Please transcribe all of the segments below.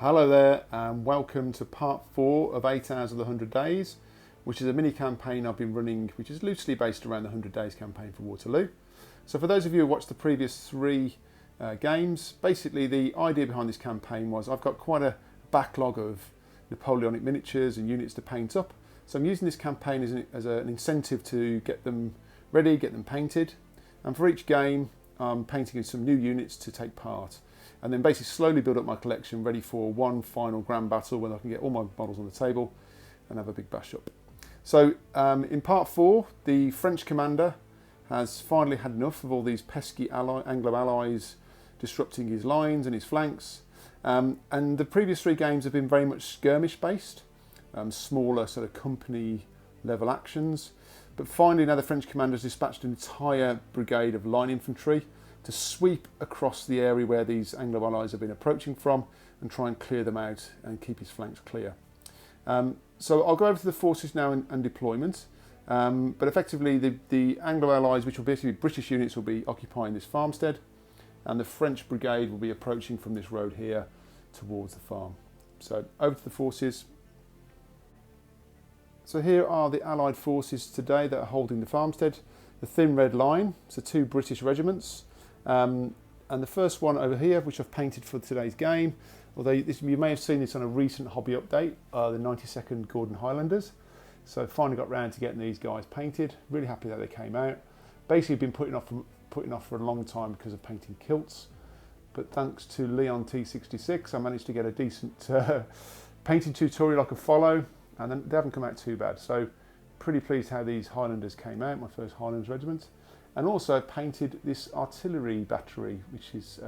Hello there and welcome to part 4 of 8 Hours of the 100 Days, which is a mini campaign I've been running, which is loosely based around the 100 Days campaign for Waterloo. So for those of you who watched the previous 3 games, basically the idea behind this campaign was I've got quite a backlog of Napoleonic miniatures and units to paint up. So I'm using this campaign as an incentive to get them ready, get them painted. And for each game, I'm painting in some new units to take part. And then basically slowly build up my collection ready for one final grand battle when I can get all my models on the table and have a big bash up. So in part 4, the French commander has finally had enough of all these pesky Anglo allies disrupting his lines and his flanks. And the previous 3 games have been very much skirmish based, smaller sort of company level actions. But finally now the French commander has dispatched an entire brigade of line infantry to sweep across the area where these Anglo allies have been approaching from and try and clear them out and keep his flanks clear. So I'll go over to the forces now and deployment. But effectively the Anglo allies, which will basically be British units, will be occupying this farmstead, and the French brigade will be approaching from this road here towards the farm. So over to the forces. So here are the Allied forces today that are holding the farmstead. The thin red line, so 2 British regiments. And the first one over here, which I've painted for today's game, although you may have seen this on a recent hobby update, the 92nd Gordon Highlanders. So finally got round to getting these guys painted. Really happy that they came out. Basically been putting off for a long time because of painting kilts. But thanks to Leon T66, I managed to get a decent painting tutorial I could follow, and then they haven't come out too bad. So pretty pleased how these Highlanders came out, my first Highlanders regiment. And also painted this artillery battery, which is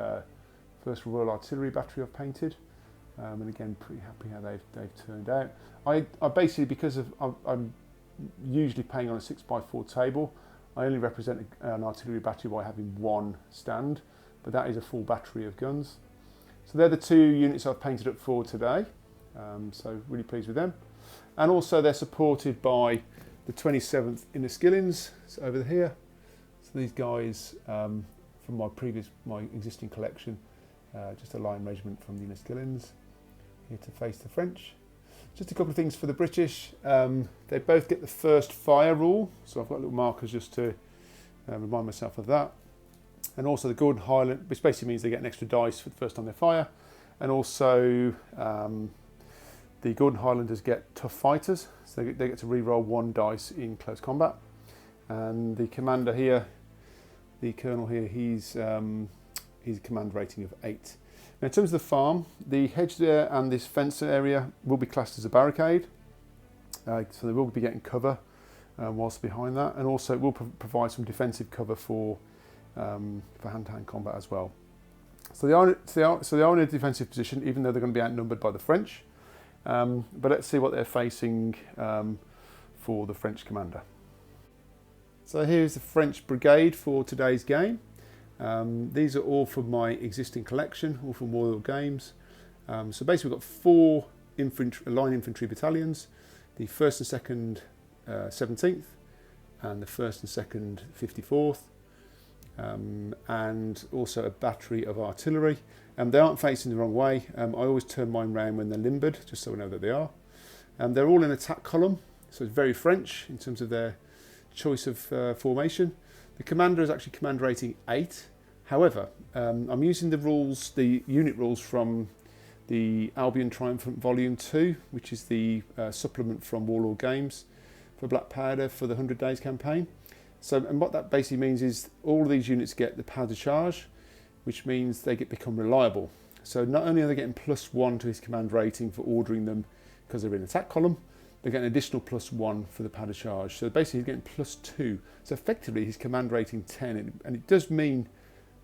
first Royal Artillery battery I've painted. And again, pretty happy how they've turned out. I basically, because I'm usually painting on a 6x4 table, I only represent an artillery battery by having one stand, but that is a full battery of guns. So they're the 2 units I've painted up for today. So really pleased with them. And also they're supported by the 27th Inniskillings, so over here. So these guys from my existing collection, just a line regiment from the Inniskillings, here to face the French. Just a couple of things for the British. They both get the first fire rule, so I've got little markers just to remind myself of that. And also the Gordon Highland, which basically means they get an extra dice for the first time they fire. And also the Gordon Highlanders get tough fighters, so they get to re-roll 1 dice in close combat. And the commander here, the colonel here, he's a command rating of 8. Now in terms of the farm, the hedge there and this fence area will be classed as a barricade, so they will be getting cover whilst behind that, and also it will provide some defensive cover for hand-to-hand combat as well. So they are in a defensive position, even though they're going to be outnumbered by the French. But let's see what they're facing for the French commander. So here's the French brigade for today's game. These are all from my existing collection, all from Royal Games. So basically we've got 4 line infantry battalions, the 1st and 2nd 17th, and the 1st and 2nd 54th, and also a battery of artillery. They aren't facing the wrong way. I always turn mine round when they're limbered, just so we know that they are. They're all in attack column, so it's very French in terms of their choice of formation. The commander is actually command rating 8. However, I'm using the unit rules from the Albion Triumphant Volume 2, which is the supplement from Warlord Games for Black Powder for the 100 Days campaign. And what that basically means is all of these units get the powder charge, which means they become reliable. So not only are they getting +1 to his command rating for ordering them because they're in attack column, they're getting an additional +1 for the powder charge. So basically he's getting +2. So effectively his command rating 10, and it does mean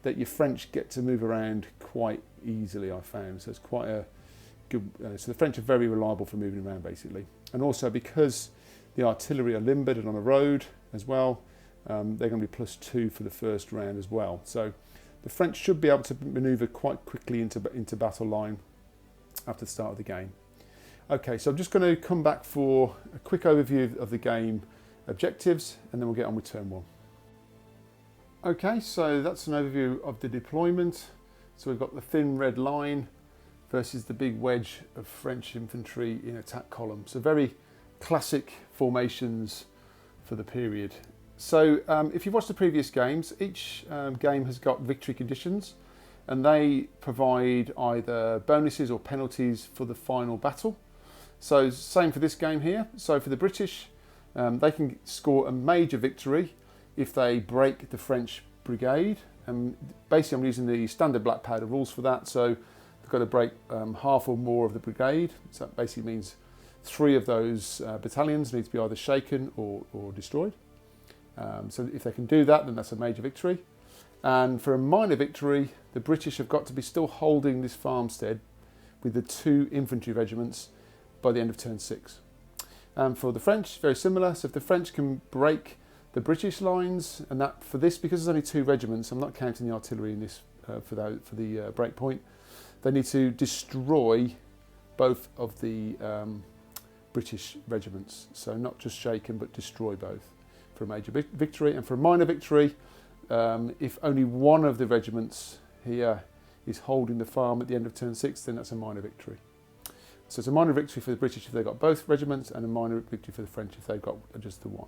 that your French get to move around quite easily, I found. So it's quite a good, so the French are very reliable for moving around basically. And also because the artillery are limbered and on a road as well, they're going to be +2 for the first round as well. So the French should be able to manoeuvre quite quickly into battle line after the start of the game. Okay, so I'm just going to come back for a quick overview of the game objectives, and then we'll get on with turn 1. Okay, so that's an overview of the deployment. So we've got the thin red line versus the big wedge of French infantry in attack column. So very classic formations for the period. So if you've watched the previous games, each game has got victory conditions, and they provide either bonuses or penalties for the final battle. So same for this game here. So for the British, they can score a major victory if they break the French brigade. And basically I'm using the standard black powder rules for that. So they've got to break half or more of the brigade. So that basically means 3 of those battalions need to be either shaken or destroyed. So if they can do that, then that's a major victory. And for a minor victory, the British have got to be still holding this farmstead with the 2 infantry regiments by the end of turn 6. For the French, very similar. So if the French can break the British lines, and that for this, because there's only 2 regiments, I'm not counting the artillery in this for the break point, they need to destroy both of the British regiments. So not just shaken, but destroy both for a major victory. And for a minor victory, if only one of the regiments here is holding the farm at the end of turn 6, then that's a minor victory. So it's a minor victory for the British if they've got both regiments, and a minor victory for the French if they've got just the one.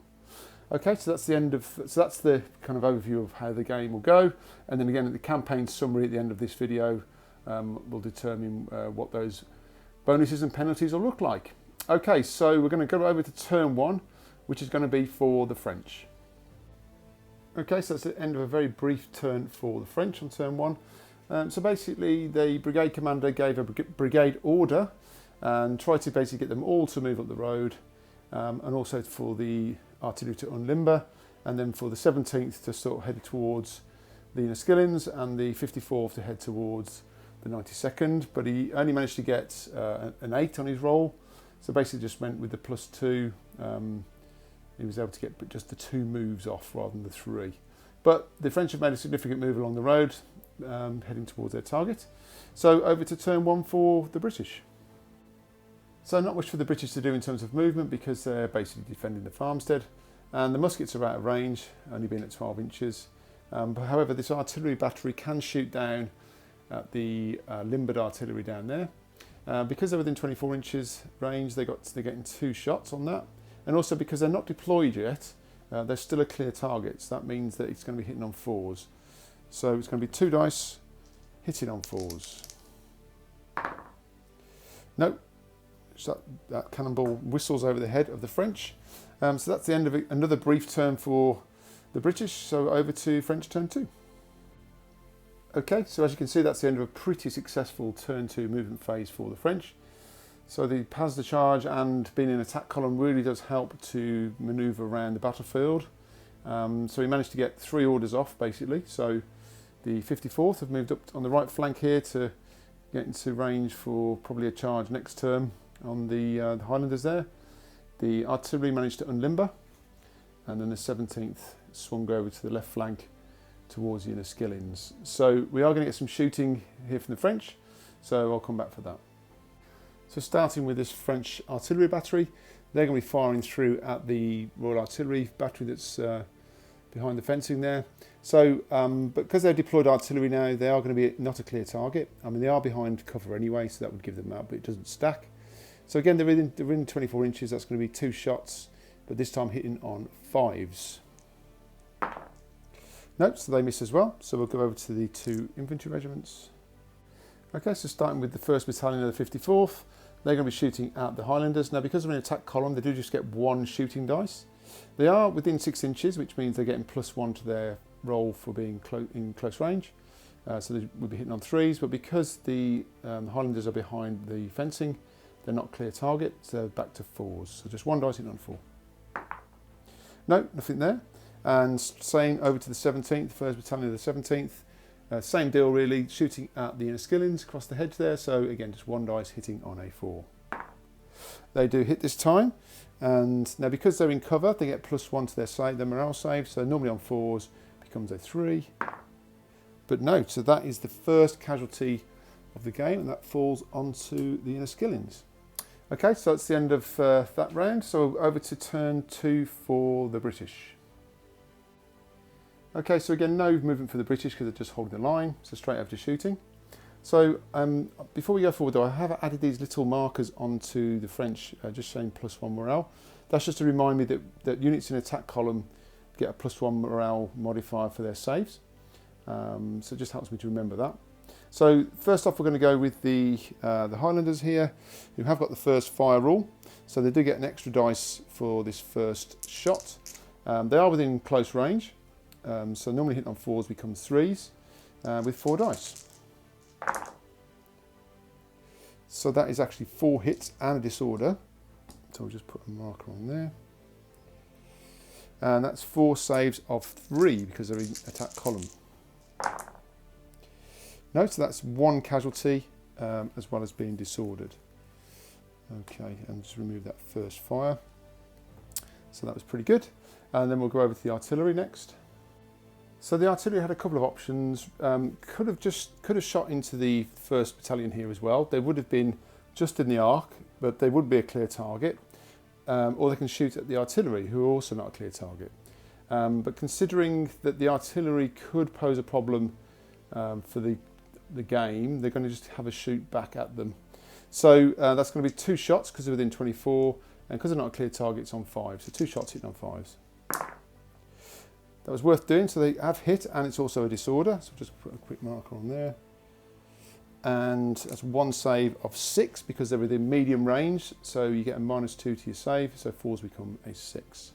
Okay, so that's the end of, so that's the kind of overview of how the game will go. And then again, the campaign summary at the end of this video will determine what those bonuses and penalties will look like. Okay, so we're going to go over to turn 1, which is going to be for the French. Okay, so that's the end of a very brief turn for the French on turn 1. So basically, the brigade commander gave a brigade order and tried to basically get them all to move up the road, and also for the artillery to unlimber, and then for the 17th to sort of head towards the Enniskillens and the 54th to head towards the 92nd. But he only managed to get an 8 on his roll, so basically just went with the +2. He was able to get just the 2 moves off rather than the 3. But the French have made a significant move along the road, heading towards their target. So over to turn 1 for the British. So not much for the British to do in terms of movement, because they're basically defending the farmstead. And the muskets are out of range, only being at 12 inches. But however, this artillery battery can shoot down at the limbered artillery down there. Because they're within 24 inches range, they're getting 2 shots on that. And also because they're not deployed yet, they're still a clear target. So that means that it's going to be hitting on 4s. So it's going to be 2 dice hitting on 4s. Nope. So that cannonball whistles over the head of the French. So that's the end of another brief turn for the British. So over to French turn 2. Okay, so as you can see, that's the end of a pretty successful turn 2 movement phase for the French. So the pas de charge and being in attack column really does help to manoeuvre around the battlefield. So he managed to get 3 orders off basically. So the 54th have moved up on the right flank here to get into range for probably a charge next turn on the Highlanders there. The artillery managed to unlimber, and then the 17th swung over to the left flank towards the Enniskillens. So we are going to get some shooting here from the French, so I'll come back for that. So starting with this French artillery battery, they're going to be firing through at the Royal Artillery battery that's behind the fencing there. So because they're deployed artillery now, they are going to be not a clear target. I mean, they are behind cover anyway, so that would give them out, but it doesn't stack. So again, they're within 24 inches. That's going to be 2 shots, but this time hitting on 5s. Nope, so they miss as well. So we'll go over to the 2 infantry regiments. Okay, so starting with the 1st Battalion of the 54th, they're going to be shooting at the Highlanders. Now, because they're in attack column, they do just get 1 shooting dice. They are within 6 inches, which means they're getting +1 to their roll for being in close range. So they will be hitting on 3s, but because the Highlanders are behind the fencing, they're not clear target, so they're back to 4s. So just 1 dice hitting on 4. No, nothing there. And same over to the 17th, 1st Battalion of the 17th. Same deal really, shooting at the Enniskillens across the hedge there. So again, just 1 dice hitting on a 4. They do hit this time. And now because they're in cover, they get +1 to their morale save. So normally on 4s becomes a 3. But no, so that is the first casualty of the game, and that falls onto the Enniskillens. Okay, so that's the end of that round. So over to turn 2 for the British. Okay, so again, no movement for the British because they're just holding the line. So straight over to shooting. So before we go forward though, I have added these little markers onto the French, just showing +1 morale. That's just to remind me that units in attack column get a +1 morale modifier for their saves. So it just helps me to remember that. So first off, we're going to go with the Highlanders here, who have got the first fire rule. So they do get an extra dice for this first shot. They are within close range. So normally hitting on 4s becomes 3s with 4 dice. So that is actually 4 hits and a disorder. So we'll just put a marker on there. And that's 4 saves of 3 because they're in attack column. No, so that's 1 casualty as well as being disordered. Okay, and just remove that first fire. So that was pretty good. And then we'll go over to the artillery next. So the artillery had a couple of options. Could have shot into the 1st battalion here as well. They would have been just in the arc, but they would be a clear target. Or they can shoot at the artillery, who are also not a clear target. But considering that the artillery could pose a problem for the game, they're going to just have a shoot back at them. So that's going to be 2 shots because they're within 24, and because they're not a clear target, it's on 5. So 2 shots hitting on 5s. That was worth doing, so they have hit, and it's also a disorder, so just put a quick marker on there. And that's 1 save of 6 because they're within medium range, so you get a -2 to your save, so 4s become a 6,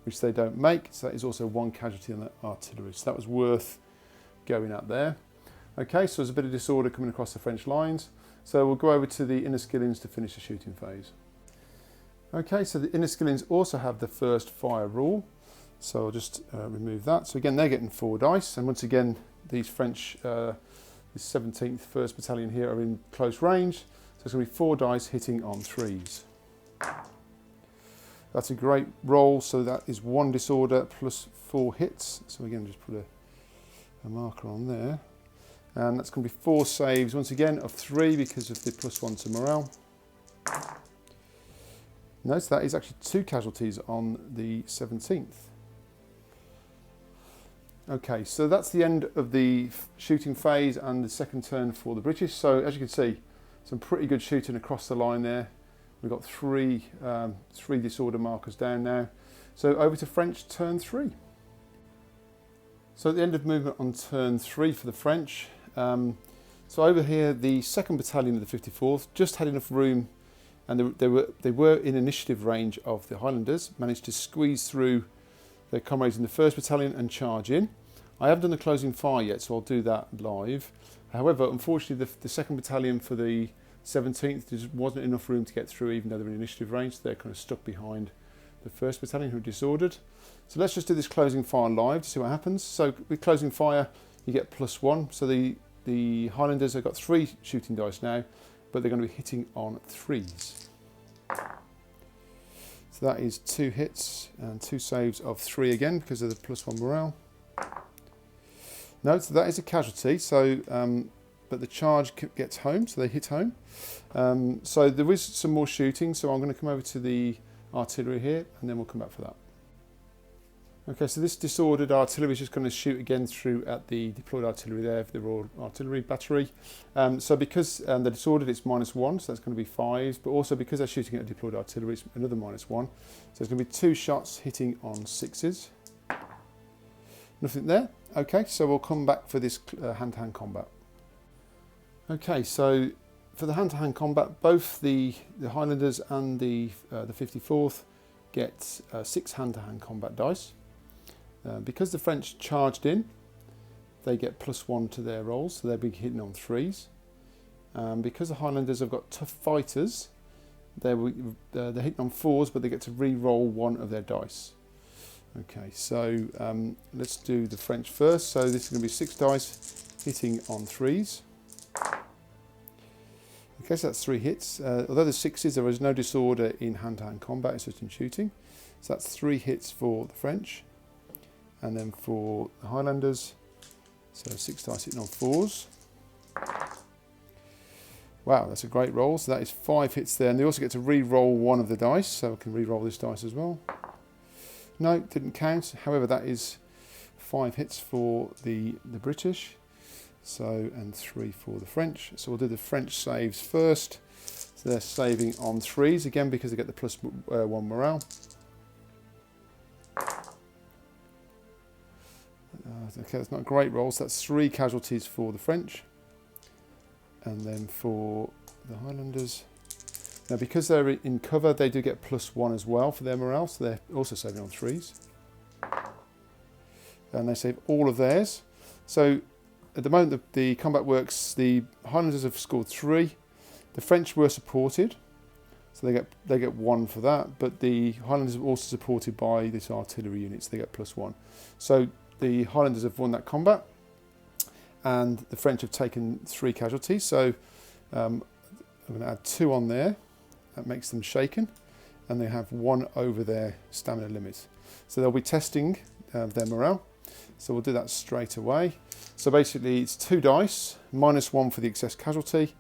which they don't make, so that is also 1 casualty on the artillery, so that was worth going at there. Okay, so there's a bit of disorder coming across the French lines, so we'll go over to the Inniskillings to finish the shooting phase. Okay, so the Inniskillings also have the first fire rule. So I'll just remove that. So again, they're getting 4 dice. And once again, these French, the 17th 1st Battalion here are in close range. So it's going to be 4 dice hitting on 3s. That's a great roll. So that is 1 disorder plus 4 hits. So again, just put a marker on there. And that's going to be 4 saves, once again, of 3 because of the +1 to morale. Notice that is actually 2 casualties on the 17th. Okay, so that's the end of the shooting phase and the second turn for the British. So as you can see, some pretty good shooting across the line there. We've got 3 disorder markers down now. So over to French turn 3. So at the end of movement on turn 3 for the French. So over here, the 2nd Battalion of the 54th just had enough room, and they were in initiative range of the Highlanders, managed to squeeze through their comrades in the 1st Battalion and charge in. I haven't done the closing fire yet, so I'll do that live. However, unfortunately, the 2nd Battalion for the 17th, there just wasn't enough room to get through, even though they're in initiative range, so they're kind of stuck behind the 1st Battalion, who are disordered. So let's just do this closing fire live to see what happens. So with closing fire, you get +1. So the Highlanders have got 3 shooting dice now, but they're going to be hitting on 3s. So that is 2 hits and 2 saves of 3 again because of the +1 morale. No, so that is a casualty. So, but the charge gets home, so they hit home. So there is some more shooting. So I'm going to come over to the artillery here, and then we'll come back for that. Okay, so this disordered artillery is just going to shoot again through at the deployed artillery there, the Royal Artillery Battery. So because they're disordered, it's -1, so that's going to be 5s, but also because they're shooting at deployed artillery, it's another -1. So it's going to be 2 shots hitting on 6s. Nothing there. Okay, so we'll come back for this hand-to-hand combat. Okay, so for the hand-to-hand combat, both the Highlanders and the 54th get 6 hand-to-hand combat dice. Because the French charged in, they get +1 to their rolls, so they'll be hitting on 3s. Because the Highlanders have got tough fighters, they're hitting on 4s, but they get to re-roll 1 of their dice. Okay, so let's do the French first. So this is going to be 6 dice hitting on 3s. Okay, so that's 3 hits. Although there's 6s, there is no disorder in hand-to-hand combat, it's just in shooting. So that's 3 hits for the French. And then for the Highlanders, so 6 dice hitting on 4s. Wow, that's a great roll. So that is 5 hits there. And they also get to re-roll 1 of the dice, so I can re-roll this dice as well. No, didn't count. However, that is 5 hits for the British. So, and 3 for the French. So we'll do the French saves first. So they're saving on 3s again because they get the +1 morale. Okay, that's not a great roll. So that's 3 casualties for the French. And then for the Highlanders. Now because they're in cover, they do get +1 as well for their morale. So they're also saving on 3s. And they save all of theirs. So at the moment the combat works, the Highlanders have scored 3. The French were supported, so they get 1 for that. But the Highlanders are also supported by this artillery unit, so they get +1. So the Highlanders have won that combat, and the French have taken 3 casualties. So I'm going to add 2 on there. That makes them shaken, and they have 1 over their stamina limit. So they'll be testing their morale. So we'll do that straight away. So basically it's 2 dice, -1 for the excess casualty,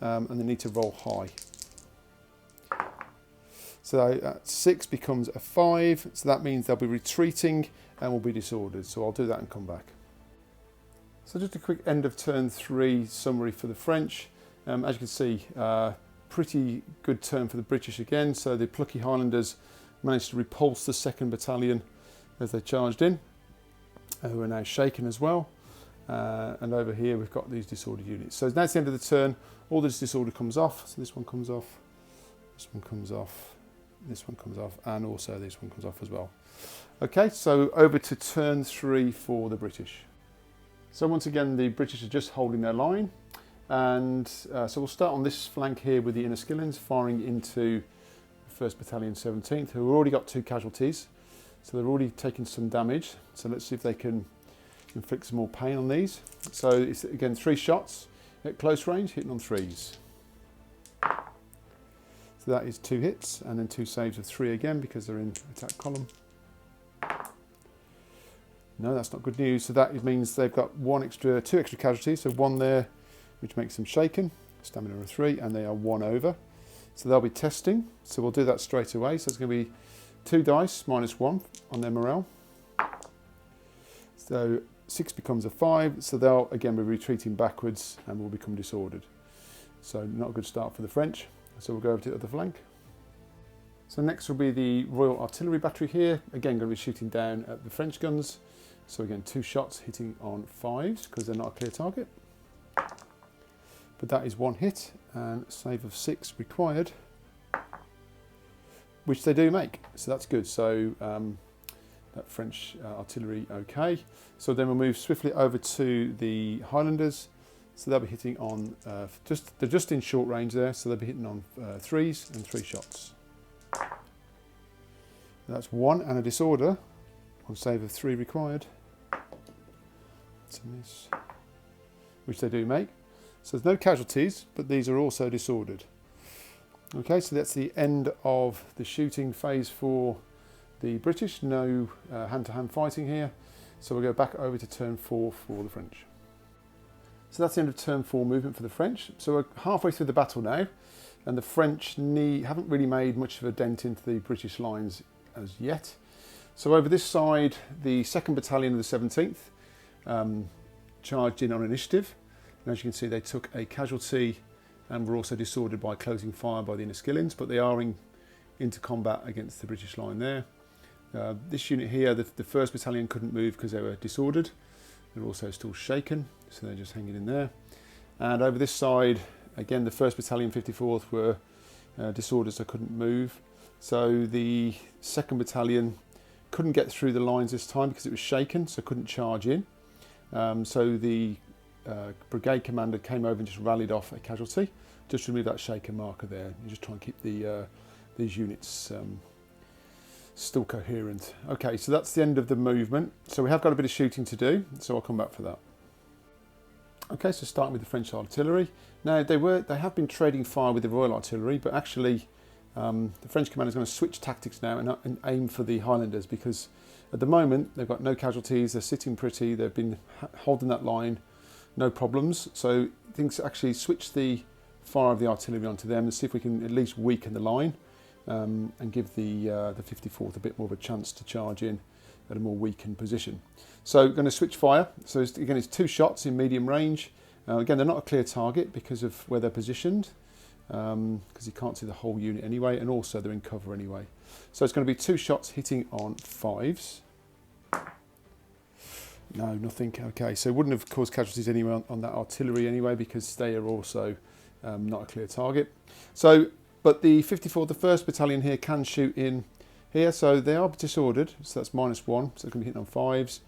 and they need to roll high. So that 6 becomes a 5, so that means they'll be retreating and will be disordered. So I'll do that and come back. So just a quick end of turn 3 summary for the French. As you can see, pretty good turn for the British again. So the plucky Highlanders managed to repulse the 2nd Battalion as they charged in, who are now shaken as well. And over here we've got these disordered units. So that's the end of the turn. All this disorder comes off. So this one comes off, this one comes off, this one comes off, and also this one comes off as well. Okay, so over to turn 3 for the British. So once again the British are just holding their line, and so we'll start on this flank here with the Inniskillens firing into the 1st Battalion 17th, who have already got 2 casualties. So they're already taking some damage. So let's see if they can inflict some more pain on these. So it's again 3 shots at close range, hitting on 3s. So that is 2 hits, and then 2 saves of 3 again because they're in attack column. No, that's not good news. So that means they've got 2 extra casualties. So 1 there, which makes them shaken. Stamina of 3, and they are 1 over. So they'll be testing. So we'll do that straight away. So it's going to be 2 dice, -1 on their morale. So 6 becomes a 5, so they'll again be retreating backwards and will become disordered. So not a good start for the French. So we'll go over to the other flank. So next will be the Royal Artillery Battery here. Again, going to be shooting down at the French guns. So again, 2 shots hitting on 5s because they're not a clear target. But that is 1 hit and save of 6 required, which they do make. So that's good. So that French artillery okay. So then we'll move swiftly over to the Highlanders. So they'll be hitting on, they're just in short range there, so they'll be hitting on 3s and 3 shots. That's 1 and a disorder, on save of 3 required. That's a miss, which they do make. So there's no casualties, but these are also disordered. Okay, so that's the end of the shooting phase for the British. No hand-to-hand fighting here. So we'll go back over to turn 4 for the French. So that's the end of turn 4 movement for the French. So we're halfway through the battle now, and the French haven't really made much of a dent into the British lines as yet. So over this side, the 2nd Battalion of the 17th charged in on initiative. And as you can see, they took a casualty and were also disordered by closing fire by the Inniskillens, but they are into combat against the British line there. This unit here, the 1st Battalion couldn't move because they were disordered. They're also still shaken, so they're just hanging in there. And over this side, again, the 1st Battalion 54th were disordered, so couldn't move. So the 2nd Battalion couldn't get through the lines this time because it was shaken, so couldn't charge in. So the brigade commander came over and just rallied off a casualty, just to remove that shaken marker there. You just try and keep these units still coherent. Okay, so that's the end of the movement. So we have got a bit of shooting to do, so I'll come back for that. Okay, so starting with the French artillery. Now they have been trading fire with the Royal Artillery, but actually the French commander is going to switch tactics now and aim for the Highlanders, because at the moment they've got no casualties, they're sitting pretty, they've been holding that line, no problems. So things actually switch the fire of the artillery onto them and see if we can at least weaken the line and give the 54th a bit more of a chance to charge in at a more weakened position. So going to switch fire. So again, it's 2 shots in medium range. Again, they're not a clear target because of where they're positioned, because you can't see the whole unit anyway, and also they're in cover anyway. So it's going to be 2 shots hitting on 5s. No, nothing. Okay, so it wouldn't have caused casualties anyway on that artillery anyway, because they are also not a clear target. So, but the 54th, the 1st Battalion here, can shoot in here, so they are disordered, so that's -1, so they're going to be hitting on 5s,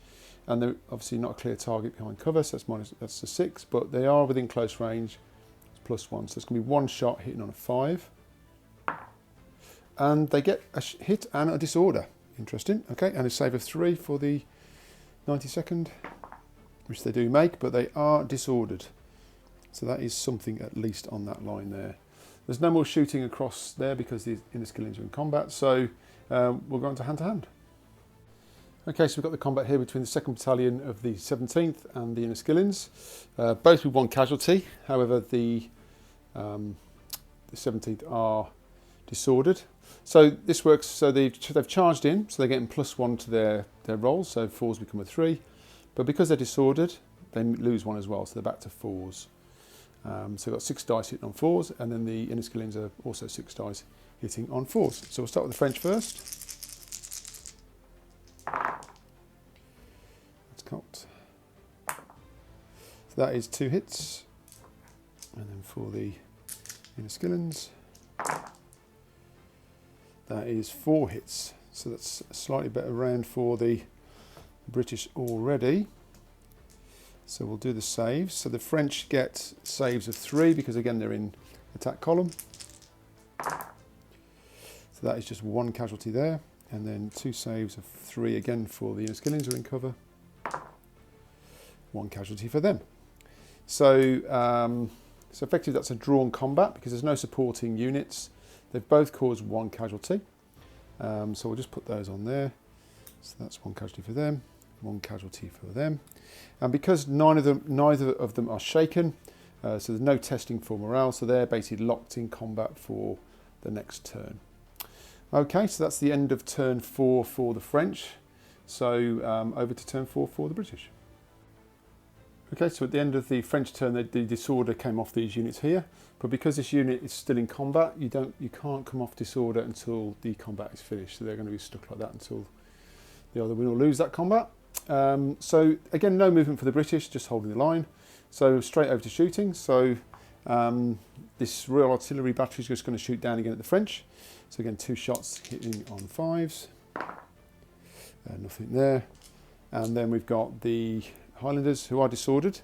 and they're obviously not a clear target behind cover, so that's a 6, but they are within close range, it's +1, so it's going to be 1 shot hitting on a 5, and they get a hit and a disorder. Interesting. Okay, and a save of 3 for the 92nd, which they do make, but they are disordered, so that is something at least on that line there. There's no more shooting across there because the Inniskillings are in combat, so we'll go on to hand. Okay, so we've got the combat here between the 2nd Battalion of the 17th and the Inniskillings, both with 1 casualty. However, the 17th are disordered. So this works, so they've charged in, so they're getting +1 to their rolls, so 4s become a 3. But because they're disordered, they lose 1 as well, so they're back to 4s. So we've got 6 dice hitting on 4s, and then the Inniskillings are also 6 dice hitting on 4s. So we'll start with the French first. That's cocked. So that is 2 hits. And then for the Inniskillings, that is 4 hits. So that's a slightly better round for the British already. So we'll do the saves. So the French get saves of 3 because again they're in attack column. So that is just 1 casualty there, and then 2 saves of 3 again for the Inniskillings are in cover. 1 casualty for them. So so effectively that's a drawn combat because there's no supporting units. They've both caused 1 casualty. So we'll just put those on there. So that's 1 casualty for them, 1 casualty for them. And because neither of them are shaken, so there's no testing for morale, so they're basically locked in combat for the next turn. Okay, so that's the end of turn 4 for the French. So over to turn 4 for the British. Okay, so at the end of the French turn, the disorder came off these units here, but because this unit is still in combat, you can't come off disorder until the combat is finished. So they're going to be stuck like that until they either win or lose that combat. So again, no movement for the British, just holding the line. So straight over to shooting. So this Royal Artillery battery is just going to shoot down again at the French. So again, 2 shots hitting on 5s. Nothing there. And then we've got the Highlanders who are disordered.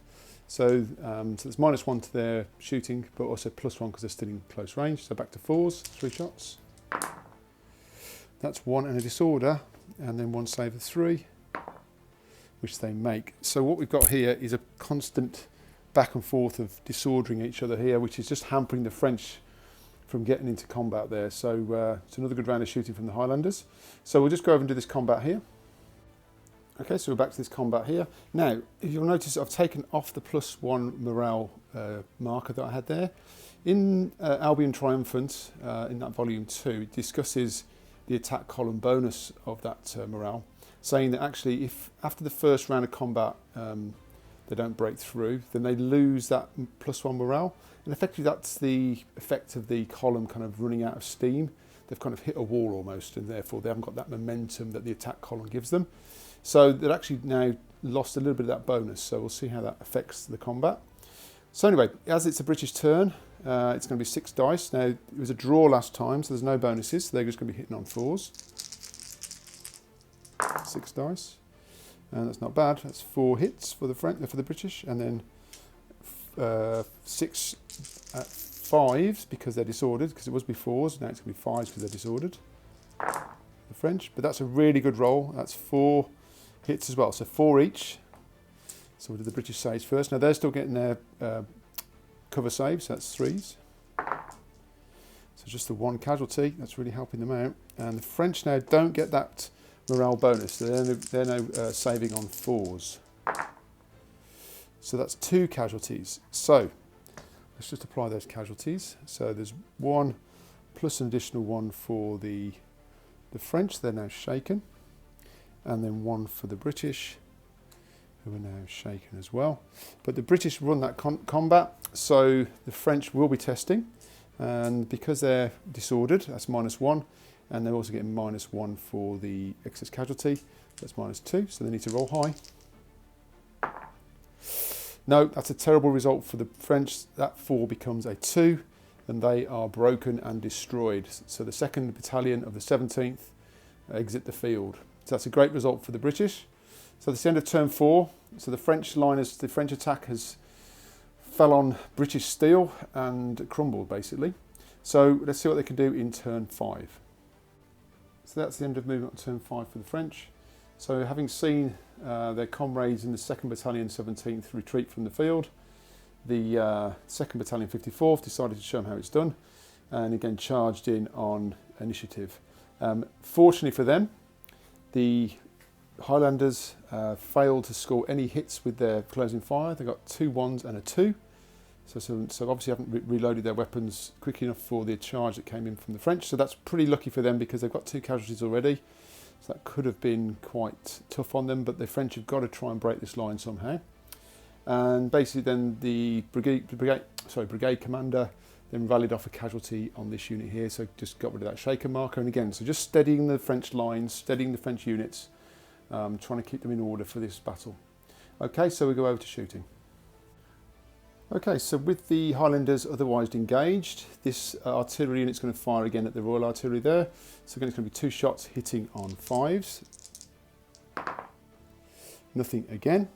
So, so there's -1 to their shooting, but also +1 because they're still in close range. So back to 4s, 3 shots. That's 1 and a disorder, and then 1 save of 3. Which they make. So what we've got here is a constant back and forth of disordering each other here, which is just hampering the French from getting into combat there. So it's another good round of shooting from the Highlanders. So we'll just go over and do this combat here. Okay, so we're back to this combat here. Now, if you'll notice, I've taken off the +1 morale marker that I had there. In Albion Triumphant, in that volume 2, it discusses the attack column bonus of that morale, saying that actually if after the first round of combat they don't break through, then they lose that +1 morale. And effectively that's the effect of the column kind of running out of steam. They've kind of hit a wall almost, and therefore they haven't got that momentum that the attack column gives them. So they've actually now lost a little bit of that bonus, so we'll see how that affects the combat. So anyway, as it's a British turn, it's going to be 6 dice. Now, it was a draw last time, so there's no bonuses, so they're just going to be hitting on 4s. 6 dice, and that's not bad. That's 4 hits for the British, and then 6 at 5s because they're disordered, because it was before, now it's going to be 5s because they're disordered. The French, but that's a really good roll. That's 4 hits as well, so 4 each. So we'll do the British saves first. Now they're still getting their cover saves, so that's 3s. So just the 1 casualty, that's really helping them out. And the French now don't get that morale bonus, so they're now saving on 4s. So that's 2 casualties. So let's just apply those casualties. So there's 1 plus an additional 1 for the French, they're now shaken. and then 1 for the British, who are now shaken as well. But the British run that combat, so the French will be testing, and because they're disordered, that's -1, and they're also getting -1 for the excess casualty, that's -2, so they need to roll high. No, that's a terrible result for the French. That 4 becomes a 2, and they are broken and destroyed. So the 2nd Battalion of the 17th exit the field. So that's a great result for the British. So that's the end of turn 4. So the French attack has fell on British steel and crumbled basically. So let's see what they can do in turn 5. So that's the end of movement on turn 5 for the French. So having seen their comrades in the 2nd Battalion 17th retreat from the field, the 2nd Battalion 54th decided to show them how it's done, and again charged in on initiative. Fortunately for them, the Highlanders failed to score any hits with their closing fire. They got 2 1s and a 2. So obviously haven't reloaded their weapons quick enough for the charge that came in from the French. So that's pretty lucky for them because they've got 2 casualties already. So that could have been quite tough on them, but the French have got to try and break this line somehow. And basically then the brigade commander then rallied off a casualty on this unit here, so just got rid of that shaker marker. And again, so just steadying the French lines, steadying the French units, trying to keep them in order for this battle. Okay, so we go over to shooting. Okay, so with the Highlanders otherwise engaged, this artillery unit's going to fire again at the Royal Artillery there. So again, it's going to be 2 shots hitting on 5s. Nothing again.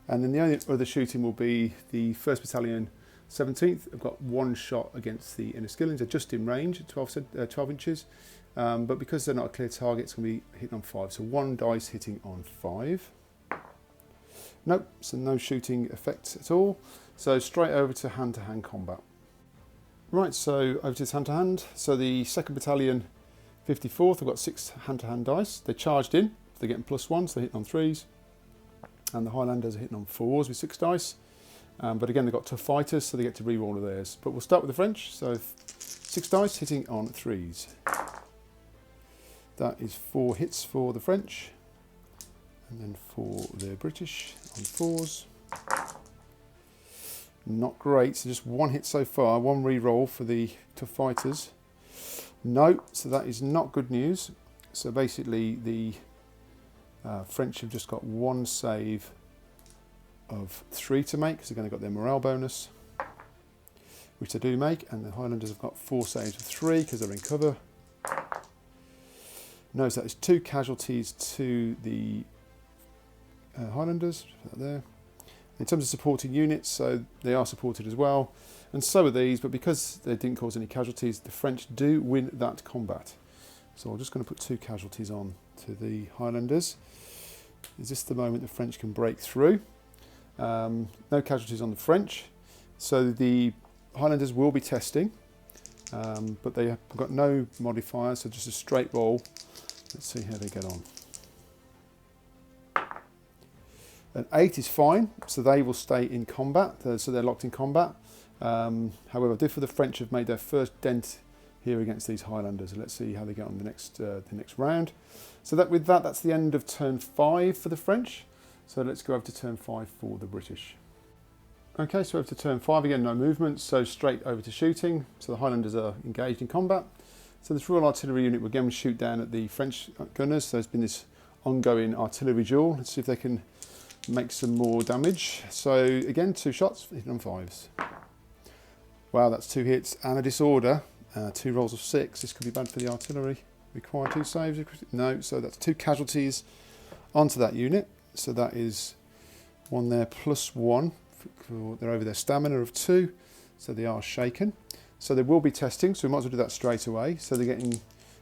And then the only other shooting will be the 1st Battalion 17th. I've got 1 shot against the Enniskillens. They're just in range at 12 inches. But because they're not a clear target, it's going to be hitting on 5. So 1 dice hitting on 5. Nope, so no shooting effect at all. So straight over to hand-to-hand combat. Right, so over to this hand-to-hand. So the 2nd Battalion 54th, I've got 6 hand-to-hand dice. They charged in, they're getting +1, so they're hitting on 3s. And the Highlanders are hitting on 4s with 6 dice. But again, they've got tough fighters, so they get to re-roll of theirs. But we'll start with the French. So 6 dice hitting on 3s. That is 4 hits for the French. And then for the British on 4s. Not great, so just 1 hit so far, 1 re-roll for the tough fighters. No, so that is not good news. So basically the French have just got 1 save of 3 to make, because they've only got their morale bonus, which they do make, and the Highlanders have got 4 saves of 3 because they're in cover. No, so that is 2 casualties to the Highlanders, put that there. In terms of supporting units, so they are supported as well, and so are these, but because they didn't cause any casualties, the French do win that combat. So I'm just going to put 2 casualties on to the Highlanders. Is this the moment the French can break through? No casualties on the French, so the Highlanders will be testing, but they have got no modifiers, so just a straight roll. Let's see how they get on. An 8 is fine, so they will stay in combat, so they're locked in combat. However, I do feel the French have made their first dent here against these Highlanders. Let's see how they get on the next round. So that's the end of turn 5 for the French. So let's go over to turn 5 for the British. Okay, so over to turn 5 again, no movement, so straight over to shooting. So the Highlanders are engaged in combat. So this Royal Artillery unit will again shoot down at the French gunners. So there's been this ongoing artillery duel. Let's see if they can make some more damage. So again, 2 shots hitting on 5s. Wow, that's 2 hits and a disorder. 2 rolls of 6. This could be bad for the artillery. Require 2 saves. No, so that's 2 casualties onto that unit. So that is 1 there +1. They're over their stamina of 2, so they are shaken. So they will be testing, so we might as well do that straight away. So they're getting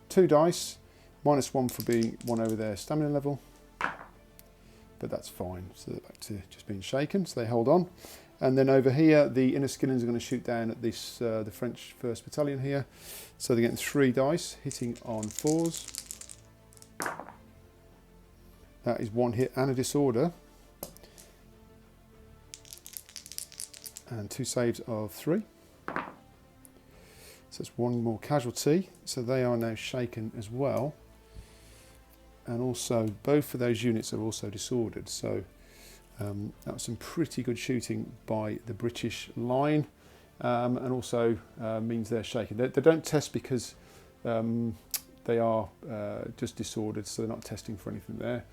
2 dice, -1 for being 1 over their stamina level. But that's fine, so they're back to just being shaken, so they hold on. And then over here, the Enniskillens are going to shoot down at this the French 1st Battalion here. So they're getting 3 dice, hitting on 4s. That is 1 hit and a disorder. And 2 saves of 3. So it's 1 more casualty, so they are now shaken as well. and also both of those units are also disordered. So that was some pretty good shooting by the British line, and also means they're shaken. They don't test because they are just disordered, so they're not testing for anything there.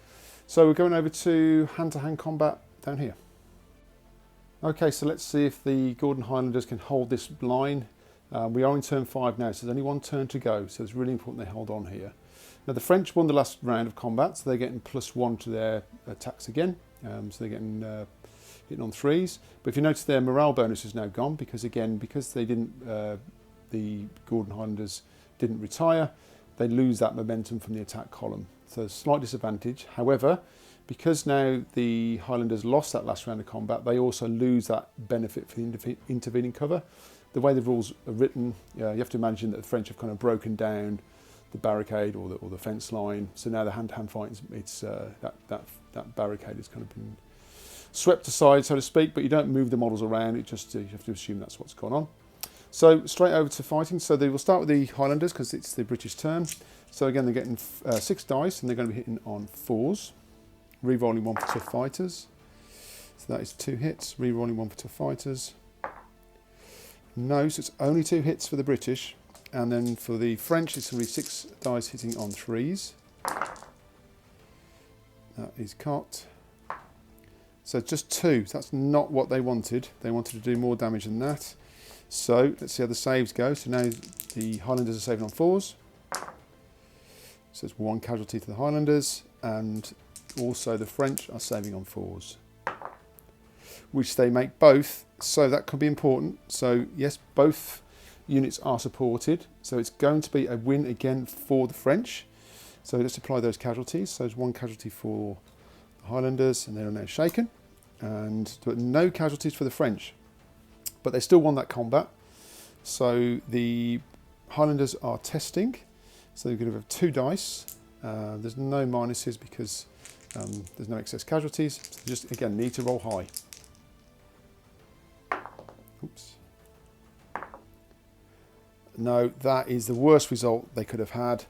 So we're going over to hand-to-hand combat down here. Okay, so let's see if the Gordon Highlanders can hold this line. We are in turn 5 now, so there's only one turn to go, so it's really important they hold on here. Now the French won the last round of combat, so they're getting +1 to their attacks again, so they're getting hitting on 3s. But if you notice, their morale bonus is now gone because they didn't, the Gordon Highlanders didn't retire, they lose that momentum from the attack column. So slight disadvantage. However, because now the Highlanders lost that last round of combat, they also lose that benefit for the intervening cover. The way the rules are written, you have to imagine that the French have kind of broken down the barricade or the fence line. So now the hand-to-hand fight, it's that barricade has kind of been swept aside, so to speak. But you don't move the models around. It just you have to assume that's what's gone on. So straight over to fighting. So they will start with the Highlanders because it's the British turn. So again, they're getting 6 dice and they're going to be hitting on 4s. Re-rolling 1 for tough fighters. So that is 2 hits. Re-rolling 1 for tough fighters. No, so it's only 2 hits for the British. And then for the French, it's going to be 6 dice hitting on 3s. That is cocked. So just 2. That's not what they wanted. They wanted to do more damage than that. So let's see how the saves go. So now the Highlanders are saving on 4s. So it's 1 casualty to the Highlanders. And also the French are saving on 4s, which they make both. So that could be important. So yes, both units are supported. So it's going to be a win again for the French. So let's apply those casualties. So there's 1 casualty for the Highlanders, and they're now shaken. And no casualties for the French. But they still won that combat. So the Highlanders are testing. So they're going to have 2 dice. There's no minuses because there's no excess casualties. So they just, again, need to roll high. Oops. No, that is the worst result they could have had.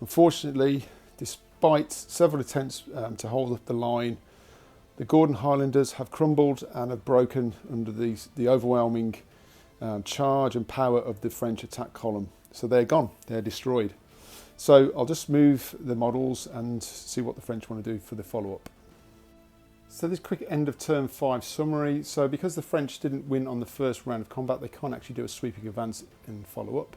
Unfortunately, despite several attempts to hold up the line, the Gordon Highlanders have crumbled and have broken under the overwhelming charge and power of the French attack column. So they're gone, they're destroyed. So I'll just move the models and see what the French want to do for the follow-up. So this quick end of turn 5 summary. So because the French didn't win on the first round of combat, they can't actually do a sweeping advance and follow-up.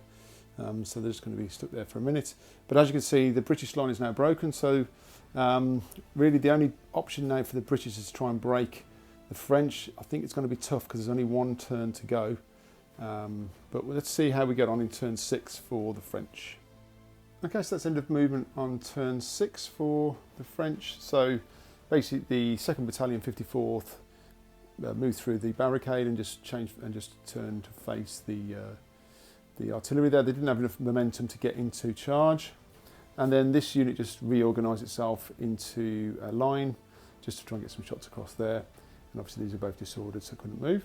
So they're just going to be stuck there for a minute. But as you can see, the British line is now broken. So really the only option now for the British is to try and break the French. I think it's going to be tough because there's only 1 turn to go. But let's see how we get on in turn 6 for the French. Okay, so that's end of movement on turn 6 for the French. So basically the 2nd Battalion 54th moved through the barricade and just turned to face the artillery there. They didn't have enough momentum to get into charge. And then this unit just reorganised itself into a line just to try and get some shots across there. And obviously these are both disordered, so couldn't move.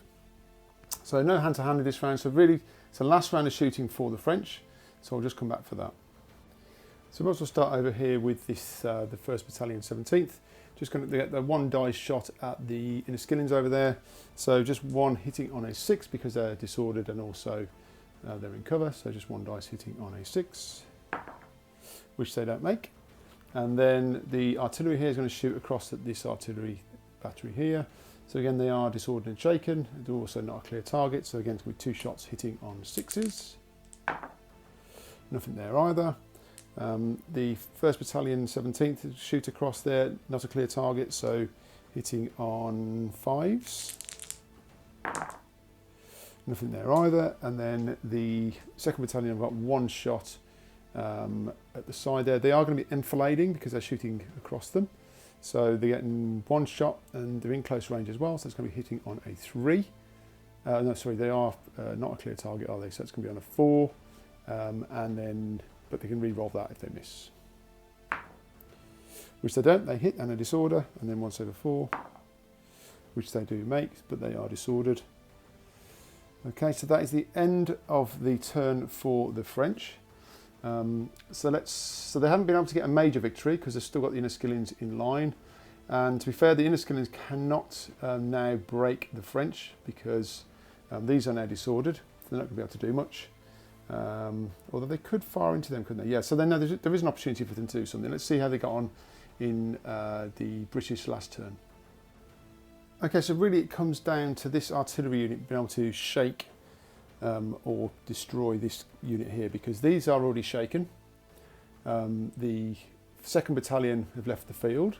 So no hand-to-hand in this round. So really, it's the last round of shooting for the French. So I'll just come back for that. So we'll also start over here with this, the 1st Battalion 17th. Just going to get the 1 dice shot at the Inniskillings over there. So just 1 hitting on a 6 because they're disordered and also they're in cover. So just 1 dice hitting on a 6, which they don't make. And then the artillery here is going to shoot across at this artillery battery here. So again, they are disordered and shaken. They're also not a clear target. So again, it's going to be 2 shots hitting on 6s. Nothing there either. The 1st Battalion 17th shoot across there, not a clear target, so hitting on 5s. Nothing there either. And then the 2nd Battalion have got 1 shot at the side there. They are going to be enfilading because they're shooting across them. So they're getting 1 shot and they're in close range as well, so it's going to be hitting on a 3. No, sorry, they are not a clear target, are they? So it's going to be on a 4. And then, but they can re-roll that if they miss. Which they don't, they hit and a disorder, and then 1/4, which they do make, but they are disordered. Okay, so that is the end of the turn for the French. So they haven't been able to get a major victory because they've still got the Inniskillings in line. And to be fair, the Inniskillings cannot now break the French because these are now disordered. So they're not going to be able to do much. Although they could fire into them, couldn't they? Yeah, so then there is an opportunity for them to do something. Let's see how they got on in the British last turn. Okay, so really it comes down to this artillery unit being able to shake or destroy this unit here, because these are already shaken. The 2nd Battalion have left the field,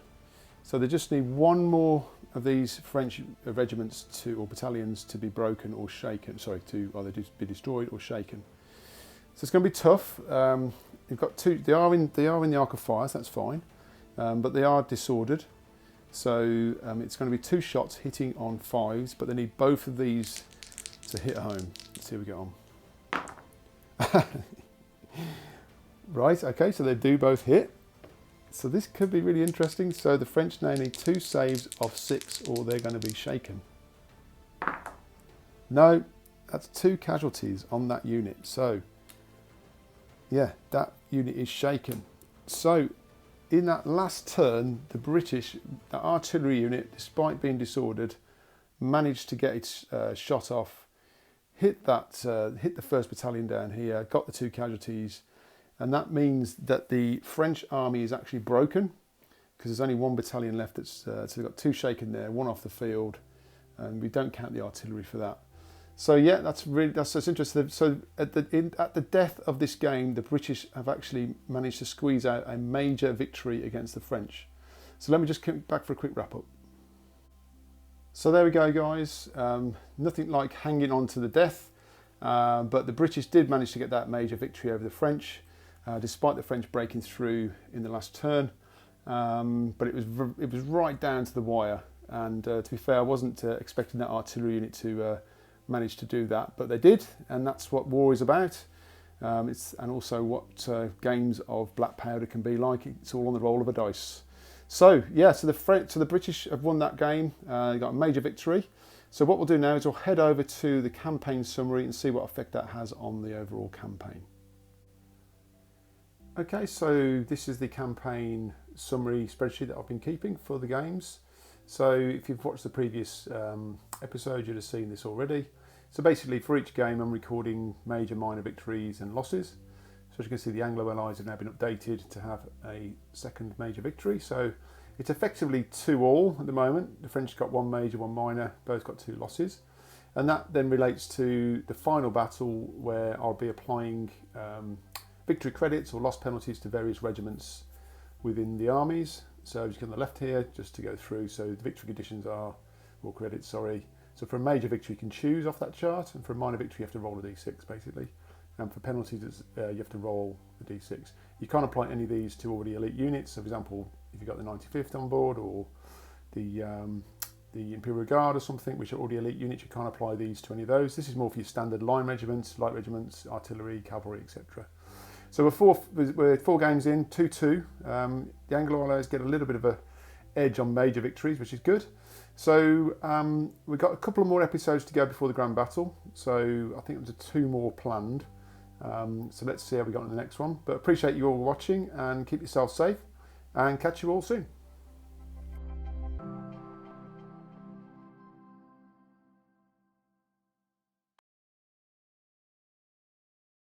so they just need one more of these French regiments or battalions to be broken or shaken. Sorry, to either be destroyed or shaken. So it's going to be tough. They've got two. They are in the arc of fire, so that's fine, but they are disordered. So it's going to be 2 shots hitting on 5s, but they need both of these to hit home. Let's see how we get on. Right, okay, so they do both hit. So this could be really interesting. So the French now need 2 saves of 6 or they're going to be shaken. No, that's 2 casualties on that unit. So yeah, that unit is shaken. So in that last turn, the British, the artillery unit, despite being disordered, managed to get its shot off, hit the 1st Battalion down here, got the 2 casualties, and that means that the French army is actually broken because there's only 1 battalion left. So they've got 2 shaken there, 1 off the field, and we don't count the artillery for that. So yeah, that's interesting. So at the death of this game, the British have actually managed to squeeze out a major victory against the French. So let me just come back for a quick wrap up. So there we go, guys. Nothing like hanging on to the death, but the British did manage to get that major victory over the French, despite the French breaking through in the last turn. But it was right down to the wire. And to be fair, I wasn't expecting that artillery unit to manage to do that, but they did, and that's what war is about. And also what games of black powder can be like. It's all on the roll of a dice. So yeah, so the British have won that game. They got a major victory. So what we'll do now is we'll head over to the campaign summary and see what effect that has on the overall campaign. Okay, so this is the campaign summary spreadsheet that I've been keeping for the games. So if you've watched the previous episode, you'd have seen this already. So basically for each game I'm recording major, minor victories and losses. So as you can see, the Anglo-Allies have now been updated to have a 2nd major victory. So it's effectively 2-2 at the moment. The French got 1 major, 1 minor, both got 2 losses. And that then relates to the final battle where I'll be applying victory credits or loss penalties to various regiments within the armies. So as you can on the left here, just to go through, so the victory conditions are, or credits, sorry. So for a major victory you can choose off that chart, and for a minor victory you have to roll a d6 basically. And for penalties you have to roll a d6. You can't apply any of these to already elite units. So for example, if you've got the 95th on board or the Imperial Guard or something, which are already elite units, you can't apply these to any of those. This is more for your standard line regiments, light regiments, artillery, cavalry, etc. So we're 4 games in, 2-2. The Anglo-Allies get a little bit of a edge on major victories, which is good. So we've got a couple of more episodes to go before the grand battle. So I think there's 2 more planned. So let's see how we got on the next one. But appreciate you all watching and keep yourself safe and catch you all soon.